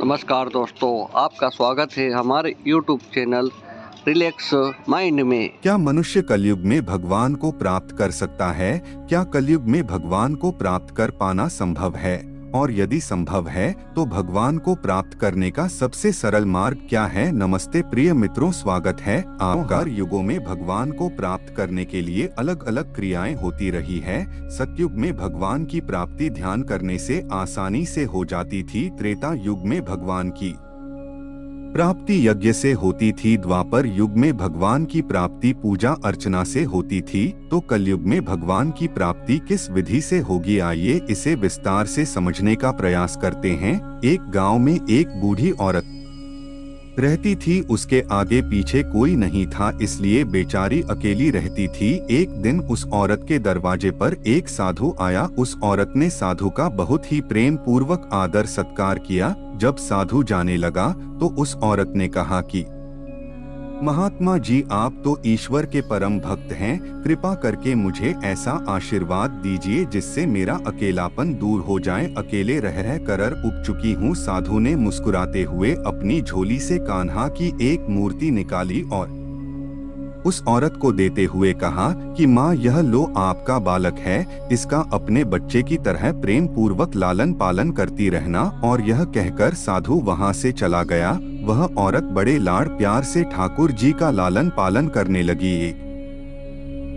नमस्कार दोस्तों, आपका स्वागत है हमारे YouTube चैनल रिलैक्स माइंड में। क्या मनुष्य कलयुग में भगवान को प्राप्त कर सकता है? क्या कलयुग में भगवान को प्राप्त कर पाना संभव है? और यदि संभव है तो भगवान को प्राप्त करने का सबसे सरल मार्ग क्या है? नमस्ते प्रिय मित्रों, स्वागत है आपका। हर युगों में भगवान को प्राप्त करने के लिए अलग अलग क्रियाएं होती रही है। सतयुग में भगवान की प्राप्ति ध्यान करने से आसानी से हो जाती थी। त्रेता युग में भगवान की प्राप्ति यज्ञ से होती थी। द्वापर युग में भगवान की प्राप्ति पूजा अर्चना से होती थी। तो कलयुग में भगवान की प्राप्ति किस विधि से होगी? आइए इसे विस्तार से समझने का प्रयास करते हैं। एक गांव में एक बूढ़ी औरत रहती थी। उसके आगे पीछे कोई नहीं था, इसलिए बेचारी अकेली रहती थी। एक दिन उस औरत के दरवाजे पर एक साधु आया। उस औरत ने साधु का बहुत ही प्रेम पूर्वक आदर सत्कार किया। जब साधु जाने लगा तो उस औरत ने कहा कि महात्मा जी, आप तो ईश्वर के परम भक्त हैं, कृपा करके मुझे ऐसा आशीर्वाद दीजिए जिससे मेरा अकेलापन दूर हो जाए। अकेले रह कर उब चुकी हूँ। साधु ने मुस्कुराते हुए अपनी झोली से कान्हा की एक मूर्ति निकाली और उस औरत को देते हुए कहा कि माँ, यह लो आपका बालक है, इसका अपने बच्चे की तरह प्रेम पूर्वक लालन पालन करती रहना। और यह कहकर साधु वहाँ से चला गया। वह औरत बड़े लाड़ प्यार से ठाकुर जी का लालन पालन करने लगी। एक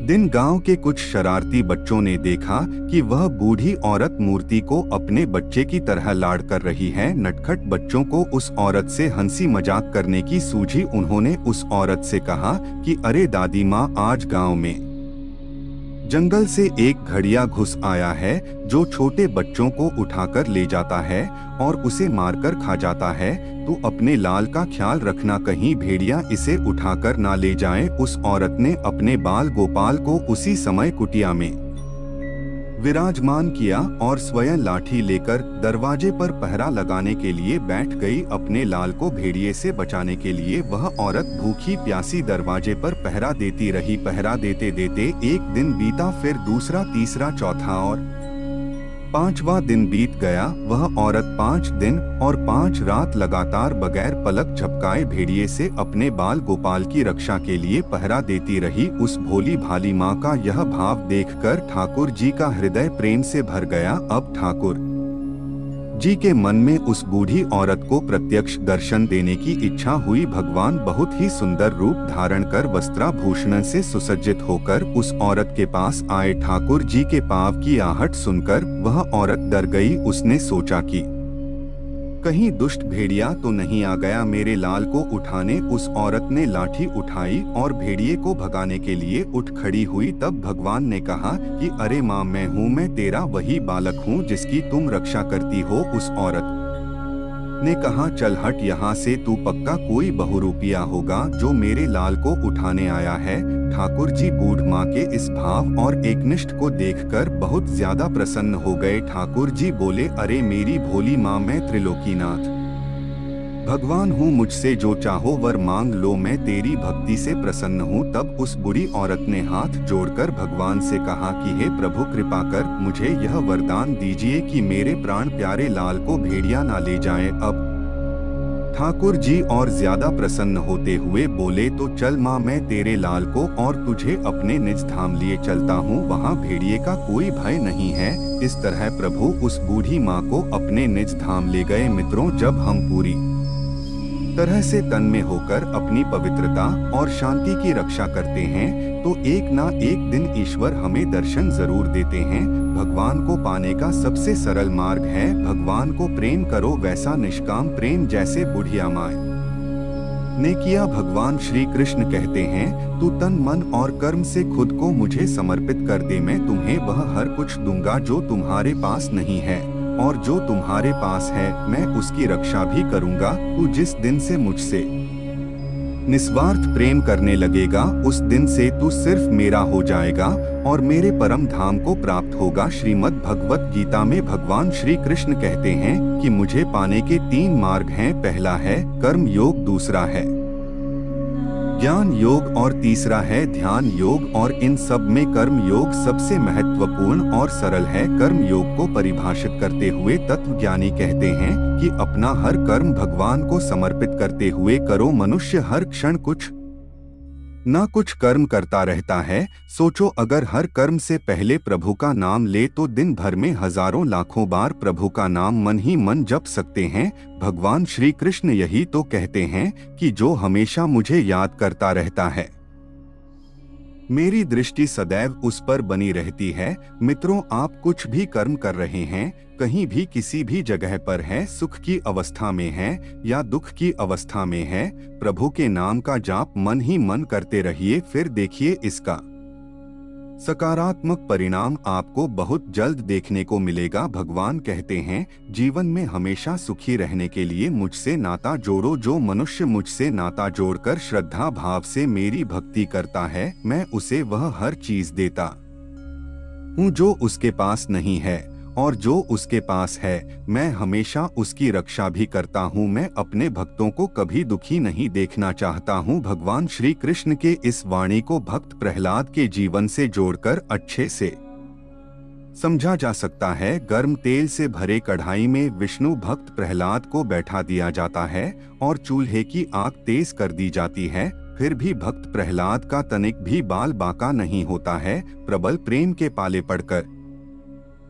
दिन गांव के कुछ शरारती बच्चों ने देखा कि वह बूढ़ी औरत मूर्ति को अपने बच्चे की तरह लाड़ कर रही है। नटखट बच्चों को उस औरत से हंसी मजाक करने की सूझी। उन्होंने उस औरत से कहा कि अरे दादी माँ, आज गांव में जंगल से एक घड़िया घुस आया है जो छोटे बच्चों को उठाकर ले जाता है और उसे मारकर खा जाता है। तू अपने लाल का ख्याल रखना, कहीं भेड़िया इसे उठाकर ना ले जाए। उस औरत ने अपने बाल गोपाल को उसी समय कुटिया में विराजमान किया और स्वयं लाठी लेकर दरवाजे पर पहरा लगाने के लिए बैठ गई। अपने लाल को भेड़िए से बचाने के लिए वह औरत भूखी प्यासी दरवाजे पर पहरा देती रही। पहरा देते देते एक दिन बीता, फिर दूसरा, तीसरा, चौथा और पांचवा दिन बीत गया। वह औरत 5 दिन और 5 रात लगातार बगैर पलक झपकाए भेड़िए से अपने बाल गोपाल की रक्षा के लिए पहरा देती रही। उस भोली भाली माँ का यह भाव देखकर ठाकुर जी का हृदय प्रेम से भर गया। अब ठाकुर जी के मन में उस बूढ़ी औरत को प्रत्यक्ष दर्शन देने की इच्छा हुई। भगवान बहुत ही सुंदर रूप धारण कर वस्त्राभूषण से सुसज्जित होकर उस औरत के पास आए। ठाकुर जी के पाँव की आहट सुनकर वह औरत डर गई। उसने सोचा कि कहीं दुष्ट भेड़िया तो नहीं आ गया मेरे लाल को उठाने। उस औरत ने लाठी उठाई और भेड़िए को भगाने के लिए उठ खड़ी हुई। तब भगवान ने कहा कि अरे माँ, मैं तेरा वही बालक हूँ जिसकी तुम रक्षा करती हो। उस औरत ने कहा, चल हट यहाँ से, तू पक्का कोई बहुरूपिया होगा जो मेरे लाल को उठाने आया है। ठाकुर जी बूढ़ माँ के इस भाव और एकनिष्ठ को देखकर बहुत ज्यादा प्रसन्न हो गए। ठाकुर जी बोले, अरे मेरी भोली माँ, मैं त्रिलोकीनाथ भगवान हूँ, मुझसे जो चाहो वर मांग लो, मैं तेरी भक्ति से प्रसन्न हूँ। तब उस बूढ़ी औरत ने हाथ जोड़कर भगवान से कहा कि हे प्रभु, कृपा कर मुझे यह वरदान दीजिए कि मेरे प्राण प्यारे लाल को भेड़िया ना ले जाए। अब ठाकुर जी और ज्यादा प्रसन्न होते हुए बोले, तो चल माँ, मैं तेरे लाल को और तुझे अपने निज धाम लिए चलता हूँ, वहाँ भेड़िए का कोई भय नहीं है। इस तरह प्रभु उस बूढ़ी माँ को अपने निज धाम ले गए। मित्रों, जब हम पूरी तरह से तन में होकर अपनी पवित्रता और शांति की रक्षा करते हैं तो एक ना एक दिन ईश्वर हमें दर्शन जरूर देते हैं। भगवान को पाने का सबसे सरल मार्ग है भगवान को प्रेम करो, वैसा निष्काम प्रेम जैसे बुढ़िया माँ ने किया। भगवान श्री कृष्ण कहते हैं, तू तन मन और कर्म से खुद को मुझे समर्पित कर दे, मैं तुम्हें वह हर कुछ दूंगा जो तुम्हारे पास नहीं है, और जो तुम्हारे पास है मैं उसकी रक्षा भी करूंगा। तू जिस दिन से मुझसे निस्वार्थ प्रेम करने लगेगा उस दिन से तू सिर्फ मेरा हो जाएगा और मेरे परम धाम को प्राप्त होगा। श्रीमद् भगवत गीता में भगवान श्री कृष्ण कहते हैं कि मुझे पाने के 3 मार्ग हैं। पहला है कर्म योग, दूसरा है ज्ञान योग और तीसरा है ध्यान योग, और इन सब में कर्म योग सबसे महत्वपूर्ण और सरल है। कर्म योग को परिभाषित करते हुए तत्वज्ञानी कहते हैं कि अपना हर कर्म भगवान को समर्पित करते हुए करो। मनुष्य हर क्षण कुछ न कुछ कर्म करता रहता है। सोचो, अगर हर कर्म से पहले प्रभु का नाम ले तो दिन भर में हजारों लाखों बार प्रभु का नाम मन ही मन जप सकते हैं। भगवान श्री कृष्ण यही तो कहते हैं कि जो हमेशा मुझे याद करता रहता है, मेरी दृष्टि सदैव उस पर बनी रहती है। मित्रों, आप कुछ भी कर्म कर रहे हैं, कहीं भी किसी भी जगह पर है, सुख की अवस्था में है या दुख की अवस्था में है, प्रभु के नाम का जाप मन ही मन करते रहिए। फिर देखिए इसका सकारात्मक परिणाम आपको बहुत जल्द देखने को मिलेगा। भगवान कहते हैं, जीवन में हमेशा सुखी रहने के लिए मुझसे नाता जोड़ो। जो मनुष्य मुझसे नाता जोड़कर श्रद्धा भाव से मेरी भक्ति करता है, मैं उसे वह हर चीज देता हूँ जो उसके पास नहीं है, और जो उसके पास है मैं हमेशा उसकी रक्षा भी करता हूँ। मैं अपने भक्तों को कभी दुखी नहीं देखना चाहता हूँ। भगवान श्री कृष्ण के इस वाणी को भक्त प्रहलाद के जीवन से जोड़कर अच्छे से समझा जा सकता है। गर्म तेल से भरे कढ़ाई में विष्णु भक्त प्रहलाद को बैठा दिया जाता है और चूल्हे की आग तेज कर दी जाती है, फिर भी भक्त प्रहलाद का तनिक भी बाल बांका नहीं होता है। प्रबल प्रेम के पाले पड़कर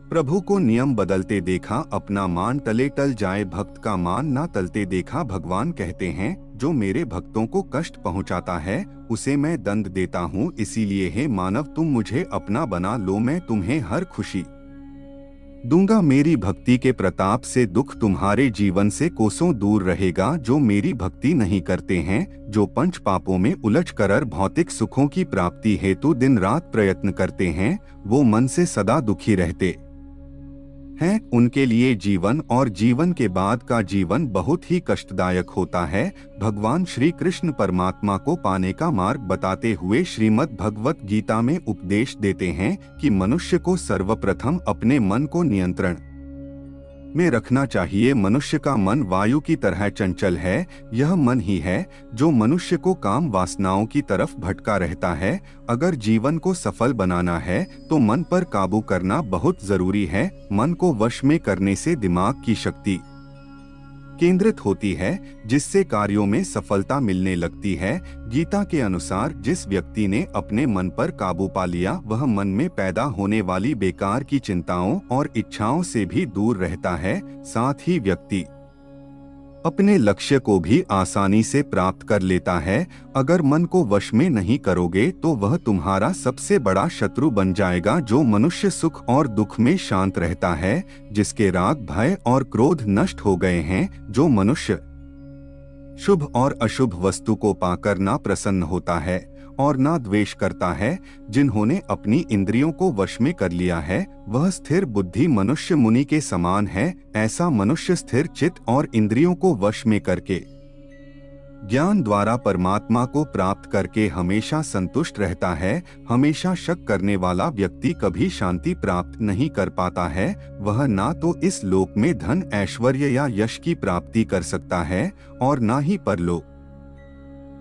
प्रभु को नियम बदलते देखा, अपना मान तले टल जाए, भक्त का मान ना तलते देखा। भगवान कहते हैं, जो मेरे भक्तों को कष्ट पहुंचाता है उसे मैं दंड देता हूँ। इसीलिए हे मानव, तुम मुझे अपना बना लो, मैं तुम्हें हर खुशी दूंगा। मेरी भक्ति के प्रताप से दुख तुम्हारे जीवन से कोसों दूर रहेगा। जो मेरी भक्ति नहीं करते हैं, जो पंच पापों में उलझ कर भौतिक सुखों की प्राप्ति हेतु दिन रात प्रयत्न करते हैं, वो मन से सदा दुखी रहते हैं, उनके लिए जीवन और जीवन के बाद का जीवन बहुत ही कष्टदायक होता है। भगवान श्री कृष्ण परमात्मा को पाने का मार्ग बताते हुए श्रीमद् भगवत गीता में उपदेश देते हैं कि मनुष्य को सर्वप्रथम अपने मन को नियंत्रण में रखना चाहिए। मनुष्य का मन वायु की तरह चंचल है। यह मन ही है जो मनुष्य को काम वासनाओं की तरफ भटका रहता है। अगर जीवन को सफल बनाना है तो मन पर काबू करना बहुत जरूरी है। मन को वश में करने से दिमाग की शक्ति केंद्रित होती है, जिससे कार्यों में सफलता मिलने लगती है। गीता के अनुसार जिस व्यक्ति ने अपने मन पर काबू पा लिया, वह मन में पैदा होने वाली बेकार की चिंताओं और इच्छाओं से भी दूर रहता है। साथ ही व्यक्ति अपने लक्ष्य को भी आसानी से प्राप्त कर लेता है। अगर मन को वश में नहीं करोगे तो वह तुम्हारा सबसे बड़ा शत्रु बन जाएगा। जो मनुष्य सुख और दुख में शांत रहता है, जिसके राग भय और क्रोध नष्ट हो गए हैं, जो मनुष्य शुभ और अशुभ वस्तु को पाकर ना प्रसन्न होता है और ना द्वेष करता है, जिन्होंने अपनी इंद्रियों को वश में कर लिया है, वह स्थिर बुद्धि मनुष्य मुनि के समान है। ऐसा मनुष्य स्थिर चित्त और इंद्रियों को वश में करके ज्ञान द्वारा परमात्मा को प्राप्त करके हमेशा संतुष्ट रहता है। हमेशा शक करने वाला व्यक्ति कभी शांति प्राप्त नहीं कर पाता है। वह ना तो इस लोक में धन ऐश्वर्य या यश की प्राप्ति कर सकता है और ना ही परलोक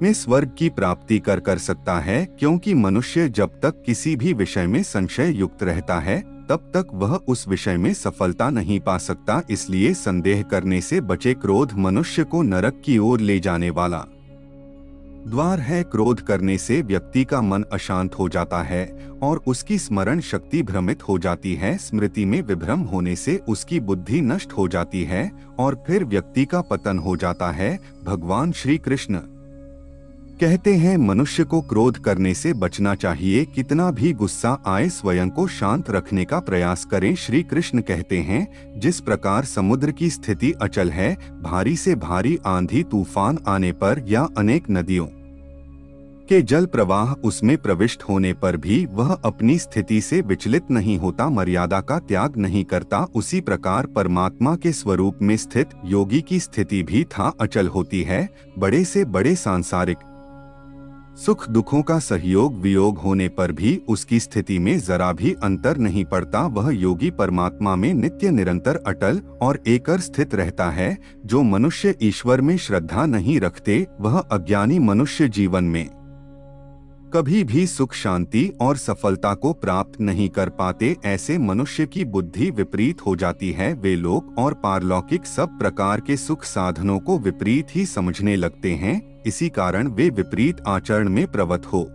में स्वर्ग की प्राप्ति कर सकता है, क्योंकि मनुष्य जब तक किसी भी विषय में संशय युक्त रहता है तब तक वह उस विषय में सफलता नहीं पा सकता। इसलिए संदेह करने से बचे। क्रोध मनुष्य को नरक की ओर ले जाने वाला द्वार है। क्रोध करने से व्यक्ति का मन अशांत हो जाता है और उसकी स्मरण शक्ति भ्रमित हो जाती है। स्मृति में विभ्रम होने से उसकी बुद्धि नष्ट हो जाती है और फिर व्यक्ति का पतन हो जाता है। भगवान श्री कृष्ण कहते हैं, मनुष्य को क्रोध करने से बचना चाहिए। कितना भी गुस्सा आए, स्वयं को शांत रखने का प्रयास करें। श्री कृष्ण कहते हैं, जिस प्रकार समुद्र की स्थिति अचल है, भारी से भारी आंधी तूफान आने पर या अनेक नदियों के जल प्रवाह उसमें प्रविष्ट होने पर भी वह अपनी स्थिति से विचलित नहीं होता, मर्यादा का त्याग नहीं करता, उसी प्रकार परमात्मा के स्वरूप में स्थित योगी की स्थिति भी था अचल होती है। बड़े से बड़े सांसारिक सुख दुखों का सहयोग वियोग होने पर भी उसकी स्थिति में जरा भी अंतर नहीं पड़ता। वह योगी परमात्मा में नित्य निरंतर अटल और एकर स्थित रहता है। जो मनुष्य ईश्वर में श्रद्धा नहीं रखते, वह अज्ञानी मनुष्य जीवन में कभी भी सुख शांति और सफलता को प्राप्त नहीं कर पाते। ऐसे मनुष्य की बुद्धि विपरीत हो जाती है। वे लोक और पारलौकिक सब प्रकार के सुख साधनों को विपरीत ही समझने लगते हैं। इसी कारण वे विपरीत आचरण में प्रवृत्त हो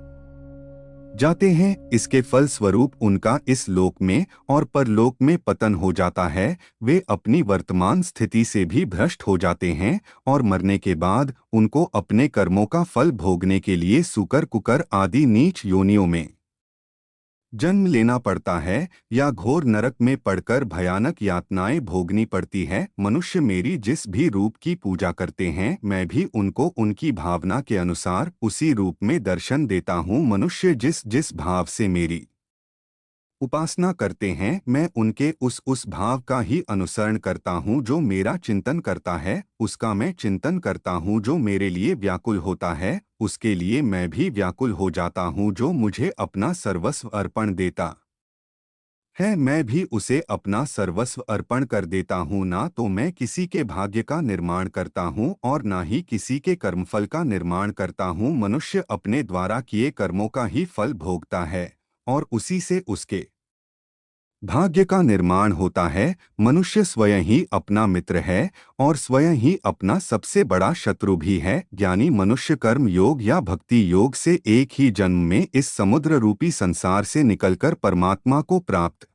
जाते हैं। इसके फल स्वरूप उनका इस लोक में और परलोक में पतन हो जाता है। वे अपनी वर्तमान स्थिति से भी भ्रष्ट हो जाते हैं और मरने के बाद उनको अपने कर्मों का फल भोगने के लिए सूकर कुकर आदि नीच योनियों में जन्म लेना पड़ता है या घोर नरक में पड़कर भयानक यातनाएं भोगनी पड़ती है। मनुष्य मेरी जिस भी रूप की पूजा करते हैं, मैं भी उनको उनकी भावना के अनुसार उसी रूप में दर्शन देता हूँ। मनुष्य जिस जिस भाव से मेरी उपासना करते हैं, मैं उनके उस भाव का ही अनुसरण करता हूँ। जो मेरा चिंतन करता है, उसका मैं चिंतन करता हूँ। जो मेरे लिए व्याकुल होता है, उसके लिए मैं भी व्याकुल हो जाता हूँ। जो मुझे अपना सर्वस्व अर्पण देता है, मैं भी उसे अपना सर्वस्व अर्पण कर देता हूँ। ना तो मैं किसी के भाग्य का निर्माण करता हूँ और ना ही किसी के कर्मफल का निर्माण करता हूँ। मनुष्य अपने द्वारा किए कर्मों का ही फल भोगता है और उसी से उसके भाग्य का निर्माण होता है। मनुष्य स्वयं ही अपना मित्र है और स्वयं ही अपना सबसे बड़ा शत्रु भी है। ज्ञानी मनुष्य कर्म योग या भक्ति योग से एक ही जन्म में इस समुद्र रूपी संसार से निकलकर परमात्मा को प्राप्त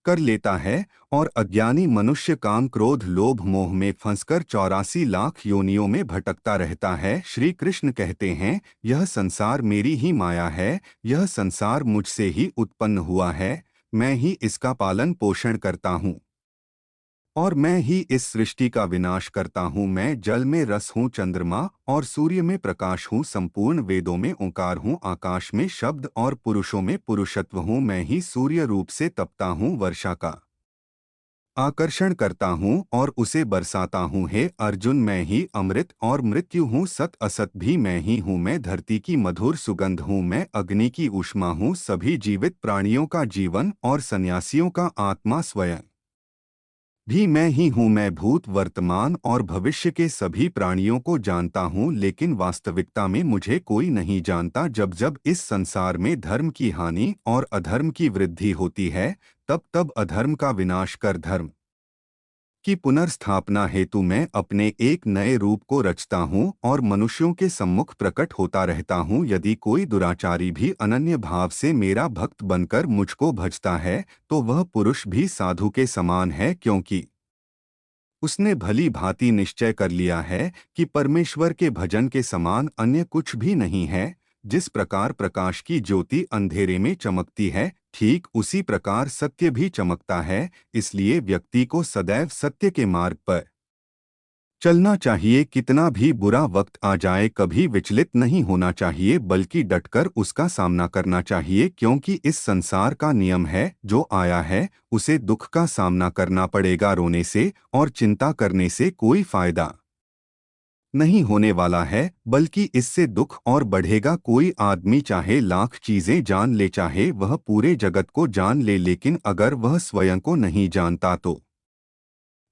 कर लेता है और अज्ञानी मनुष्य काम क्रोध लोभ मोह में फंसकर 84 लाख योनियों में भटकता रहता है। श्री कृष्ण कहते हैं, यह संसार मेरी ही माया है, यह संसार मुझसे ही उत्पन्न हुआ है, मैं ही इसका पालन पोषण करता हूँ और मैं ही इस सृष्टि का विनाश करता हूँ। मैं जल में रस हूँ, चंद्रमा और सूर्य में प्रकाश हूँ, संपूर्ण वेदों में ओंकार हूँ, आकाश में शब्द और पुरुषों में पुरुषत्व हूँ। मैं ही सूर्य रूप से तपता हूँ, वर्षा का आकर्षण करता हूँ और उसे बरसाता हूँ। हे अर्जुन, मैं ही अमृत और मृत्यु हूँ, सत असत भी मैं ही हूँ। मैं धरती की मधुर सुगंध हूँ, मैं अग्नि की ऊष्मा हूँ, सभी जीवित प्राणियों का जीवन और सन्यासियों का आत्मा स्वयं भी मैं ही हूँ। मैं भूत वर्तमान और भविष्य के सभी प्राणियों को जानता हूँ, लेकिन वास्तविकता में मुझे कोई नहीं जानता। जब जब इस संसार में धर्म की हानि और अधर्म की वृद्धि होती है, तब तब अधर्म का विनाश कर धर्म की पुनर्स्थापना हेतु मैं अपने एक नए रूप को रचता हूँ और मनुष्यों के सम्मुख प्रकट होता रहता हूँ। यदि कोई दुराचारी भी अनन्य भाव से मेरा भक्त बनकर मुझको भजता है, तो वह पुरुष भी साधु के समान है, क्योंकि उसने भली भांति निश्चय कर लिया है कि परमेश्वर के भजन के समान अन्य कुछ भी नहीं है। जिस प्रकार प्रकाश की ज्योति अंधेरे में चमकती है, ठीक उसी प्रकार सत्य भी चमकता है। इसलिए व्यक्ति को सदैव सत्य के मार्ग पर चलना चाहिए। कितना भी बुरा वक्त आ जाए, कभी विचलित नहीं होना चाहिए, बल्कि डटकर उसका सामना करना चाहिए, क्योंकि इस संसार का नियम है, जो आया है उसे दुख का सामना करना पड़ेगा। रोने से और चिंता करने से कोई फायदा नहीं होने वाला है, बल्कि इससे दुख और बढ़ेगा। कोई आदमी चाहे लाख चीजें जान ले, चाहे वह पूरे जगत को जान ले, लेकिन अगर वह स्वयं को नहीं जानता तो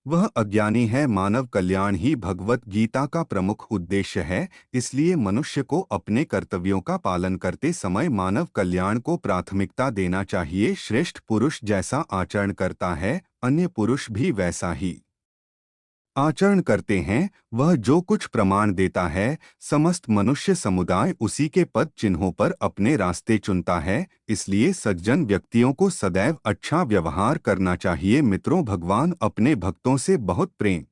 वह अज्ञानी है। मानव कल्याण ही भगवत गीता का प्रमुख उद्देश्य है। इसलिए मनुष्य को अपने कर्तव्यों का पालन करते समय मानव कल्याण को प्राथमिकता देना चाहिए। श्रेष्ठ पुरुष जैसा आचरण करता है, अन्य पुरुष भी वैसा ही आचरण करते हैं। वह जो कुछ प्रमाण देता है, समस्त मनुष्य समुदाय उसी के पद चिन्हों पर अपने रास्ते चुनता है। इसलिए सज्जन व्यक्तियों को सदैव अच्छा व्यवहार करना चाहिए। मित्रों, भगवान अपने भक्तों से बहुत प्रेम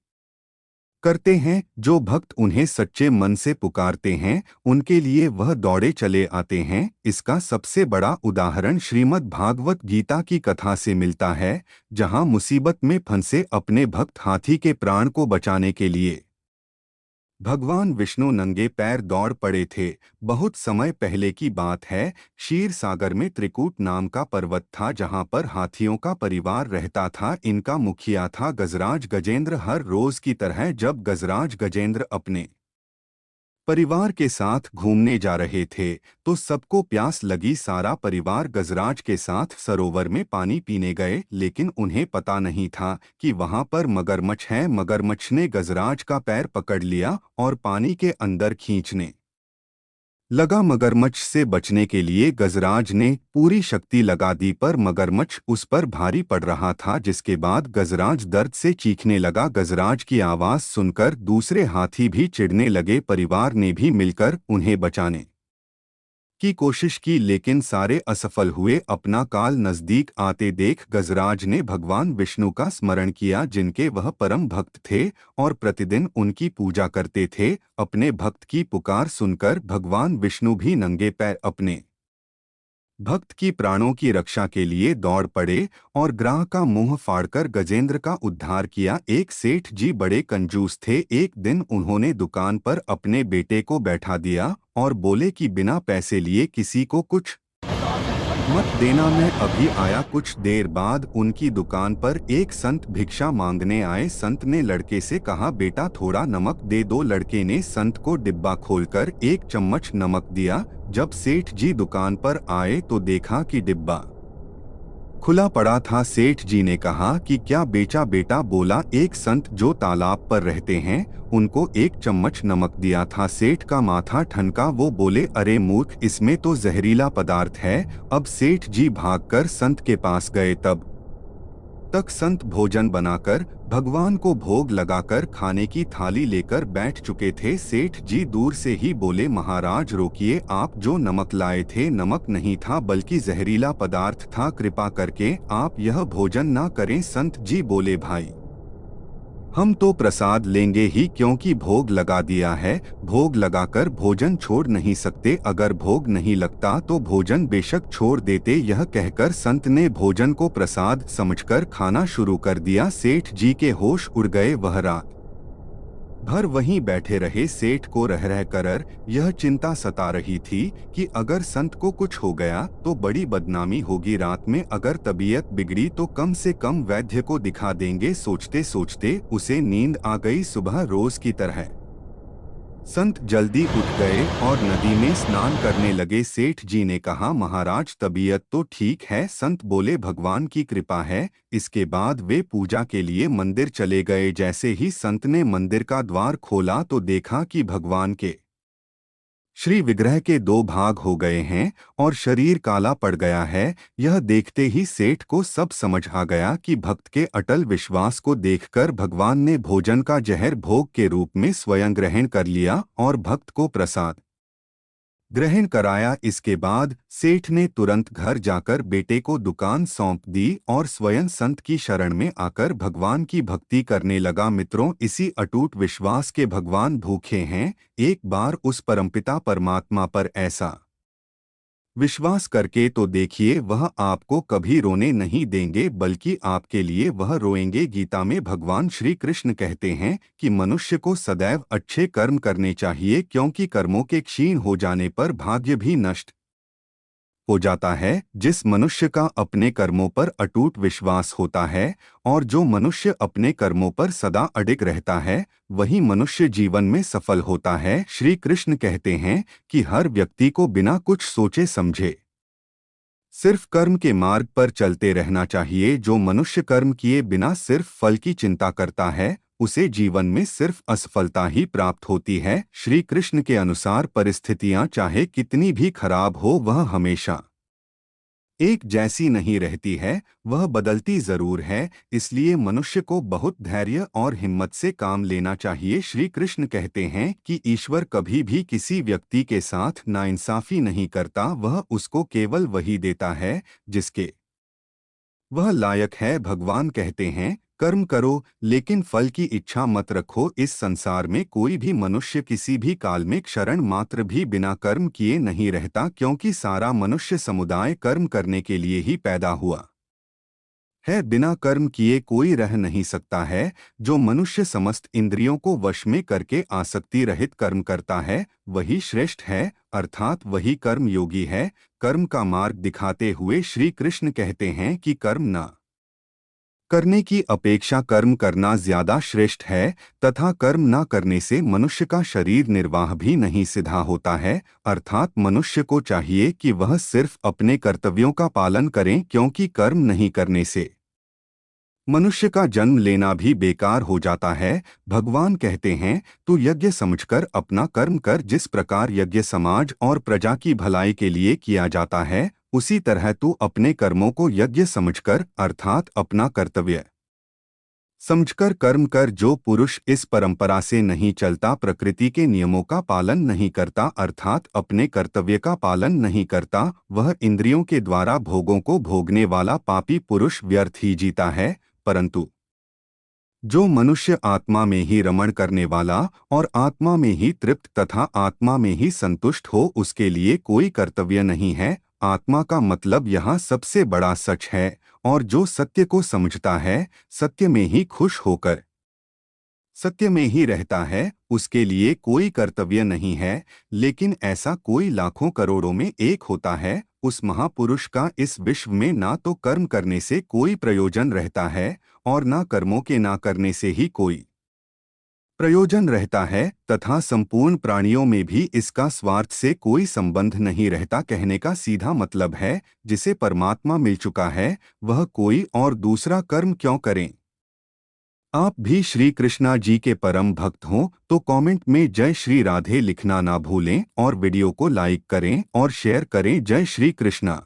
करते हैं। जो भक्त उन्हें सच्चे मन से पुकारते हैं, उनके लिए वह दौड़े चले आते हैं। इसका सबसे बड़ा उदाहरण श्रीमद् भागवत गीता की कथा से मिलता है, जहां मुसीबत में फंसे अपने भक्त हाथी के प्राण को बचाने के लिए भगवान विष्णु नंगे पैर दौड़ पड़े थे। बहुत समय पहले की बात है। क्षीर सागर में त्रिकूट नाम का पर्वत था, जहां पर हाथियों का परिवार रहता था। इनका मुखिया था गजराज गजेंद्र। हर रोज की तरह जब गजराज गजेंद्र अपने परिवार के साथ घूमने जा रहे थे तो सबको प्यास लगी। सारा परिवार गजराज के साथ सरोवर में पानी पीने गए, लेकिन उन्हें पता नहीं था कि वहां पर मगरमच्छ है। मगरमच्छ ने गजराज का पैर पकड़ लिया और पानी के अंदर खींचने लगा। मगरमच्छ से बचने के लिए गजराज ने पूरी शक्ति लगा दी, पर मगरमच्छ उस पर भारी पड़ रहा था, जिसके बाद गजराज दर्द से चीखने लगा। गजराज की आवाज सुनकर दूसरे हाथी भी चिढ़ने लगे। परिवार ने भी मिलकर उन्हें बचाने की कोशिश की, लेकिन सारे असफल हुए। अपना काल नजदीक आते देख गजराज ने भगवान विष्णु का स्मरण किया, जिनके वह परम भक्त थे और प्रतिदिन उनकी पूजा करते थे। अपने भक्त की पुकार सुनकर भगवान विष्णु भी नंगे पैर अपने भक्त की प्राणों की रक्षा के लिए दौड़ पड़े और ग्राह का मुंह फाड़कर गजेंद्र का उद्धार किया। एक सेठ जी बड़े कंजूस थे। एक दिन उन्होंने दुकान पर अपने बेटे को बैठा दिया और बोले कि बिना पैसे लिए किसी को कुछ मत देना, मैं अभी आया। कुछ देर बाद उनकी दुकान पर एक संत भिक्षा मांगने आए। संत ने लड़के से कहा, बेटा थोड़ा नमक दे दो। लड़के ने संत को डिब्बा खोलकर 1 चम्मच नमक दिया। जब सेठ जी दुकान पर आए तो देखा कि डिब्बा खुला पड़ा था। सेठ जी ने कहा कि क्या बेचा? बेटा बोला, एक संत जो तालाब पर रहते हैं उनको 1 चम्मच नमक दिया था। सेठ का माथा ठनका। वो बोले, अरे मूर्ख, इसमें तो जहरीला पदार्थ है। अब सेठ जी भागकर संत के पास गए। तब तक संत भोजन बनाकर भगवान को भोग लगाकर खाने की थाली लेकर बैठ चुके थे। सेठ जी दूर से ही बोले, महाराज रोकिए, आप जो नमक लाए थे नमक नहीं था बल्कि जहरीला पदार्थ था। कृपा करके आप यह भोजन ना करें। संत जी बोले, भाई हम तो प्रसाद लेंगे ही, क्योंकि भोग लगा दिया है। भोग लगाकर भोजन छोड़ नहीं सकते। अगर भोग नहीं लगता तो भोजन बेशक छोड़ देते। यह कहकर संत ने भोजन को प्रसाद समझकर खाना शुरू कर दिया। सेठ जी के होश उड़ गए। वह रात भर वहीं बैठे रहे। सेठ को रह रह कर यह चिंता सता रही थी कि अगर संत को कुछ हो गया तो बड़ी बदनामी होगी। रात में अगर तबीयत बिगड़ी तो कम से कम वैद्य को दिखा देंगे। सोचते सोचते उसे नींद आ गई। सुबह रोज की तरह संत जल्दी उठ गए और नदी में स्नान करने लगे। सेठ जी ने कहा, महाराज तबीयत तो ठीक है। संत बोले, भगवान की कृपा है। इसके बाद वे पूजा के लिए मंदिर चले गए। जैसे ही संत ने मंदिर का द्वार खोला तो देखा कि भगवान के श्री विग्रह के 2 भाग हो गए हैं और शरीर काला पड़ गया है। यह देखते ही सेठ को सब समझ आ गया कि भक्त के अटल विश्वास को देखकर भगवान ने भोजन का जहर भोग के रूप में स्वयं ग्रहण कर लिया और भक्त को प्रसाद ग्रहण कराया। इसके बाद सेठ ने तुरंत घर जाकर बेटे को दुकान सौंप दी और स्वयं संत की शरण में आकर भगवान की भक्ति करने लगा। मित्रों, इसी अटूट विश्वास के भगवान भूखे हैं। एक बार उस परमपिता परमात्मा पर ऐसा विश्वास करके तो देखिए, वह आपको कभी रोने नहीं देंगे बल्कि आपके लिए वह रोएंगे। गीता में भगवान श्री कृष्ण कहते हैं कि मनुष्य को सदैव अच्छे कर्म करने चाहिए, क्योंकि कर्मों के क्षीण हो जाने पर भाग्य भी नष्ट हो जाता है। जिस मनुष्य का अपने कर्मों पर अटूट विश्वास होता है और जो मनुष्य अपने कर्मों पर सदा अडिग रहता है, वही मनुष्य जीवन में सफल होता है। श्री कृष्ण कहते हैं कि हर व्यक्ति को बिना कुछ सोचे समझे सिर्फ कर्म के मार्ग पर चलते रहना चाहिए। जो मनुष्य कर्म किए बिना सिर्फ फल की चिंता करता है, उसे जीवन में सिर्फ असफलता ही प्राप्त होती है। श्री कृष्ण के अनुसार परिस्थितियां चाहे कितनी भी खराब हो, वह हमेशा एक जैसी नहीं रहती है, वह बदलती जरूर है। इसलिए मनुष्य को बहुत धैर्य और हिम्मत से काम लेना चाहिए। श्री कृष्ण कहते हैं कि ईश्वर कभी भी किसी व्यक्ति के साथ नाइंसाफी नहीं करता। वह उसको केवल वही देता है जिसके वह लायक है। भगवान कहते हैं, कर्म करो लेकिन फल की इच्छा मत रखो। इस संसार में कोई भी मनुष्य किसी भी काल में क्षण मात्र भी बिना कर्म किए नहीं रहता, क्योंकि सारा मनुष्य समुदाय कर्म करने के लिए ही पैदा हुआ है। बिना कर्म किए कोई रह नहीं सकता है। जो मनुष्य समस्त इंद्रियों को वश में करके आसक्ति रहित कर्म करता है, वही श्रेष्ठ है, अर्थात वही कर्म योगी है। कर्म का मार्ग दिखाते हुए श्री कृष्ण कहते हैं कि कर्म न करने की अपेक्षा कर्म करना ज्यादा श्रेष्ठ है तथा कर्म न करने से मनुष्य का शरीर निर्वाह भी नहीं सिद्धा होता है। अर्थात मनुष्य को चाहिए कि वह सिर्फ अपने कर्तव्यों का पालन करें, क्योंकि कर्म नहीं करने से मनुष्य का जन्म लेना भी बेकार हो जाता है। भगवान कहते हैं, तू यज्ञ समझकर अपना कर्म कर। जिस प्रकार यज्ञ समाज और प्रजा की भलाई के लिए किया जाता है, उसी तरह तू अपने कर्मों को यज्ञ समझकर अर्थात अपना कर्तव्य समझकर कर्म कर। जो पुरुष इस परंपरा से नहीं चलता, प्रकृति के नियमों का पालन नहीं करता अर्थात अपने कर्तव्य का पालन नहीं करता, वह इंद्रियों के द्वारा भोगों को भोगने वाला पापी पुरुष व्यर्थ ही जीता है। परंतु जो मनुष्य आत्मा में ही रमण करने वाला और आत्मा में ही तृप्त तथा आत्मा में ही संतुष्ट हो, उसके लिए कोई कर्तव्य नहीं है। आत्मा का मतलब यहाँ सबसे बड़ा सच है, और जो सत्य को समझता है, सत्य में ही खुश होकर सत्य में ही रहता है, उसके लिए कोई कर्तव्य नहीं है। लेकिन ऐसा कोई लाखों करोड़ों में एक होता है। उस महापुरुष का इस विश्व में ना तो कर्म करने से कोई प्रयोजन रहता है और ना कर्मों के ना करने से ही कोई प्रयोजन रहता है, तथा संपूर्ण प्राणियों में भी इसका स्वार्थ से कोई संबंध नहीं रहता। कहने का सीधा मतलब है, जिसे परमात्मा मिल चुका है, वह कोई और दूसरा कर्म क्यों करें। आप भी श्री कृष्णा जी के परम भक्त हों तो कमेंट में जय श्री राधे लिखना ना भूलें और वीडियो को लाइक करें और शेयर करें। जय श्री कृष्णा।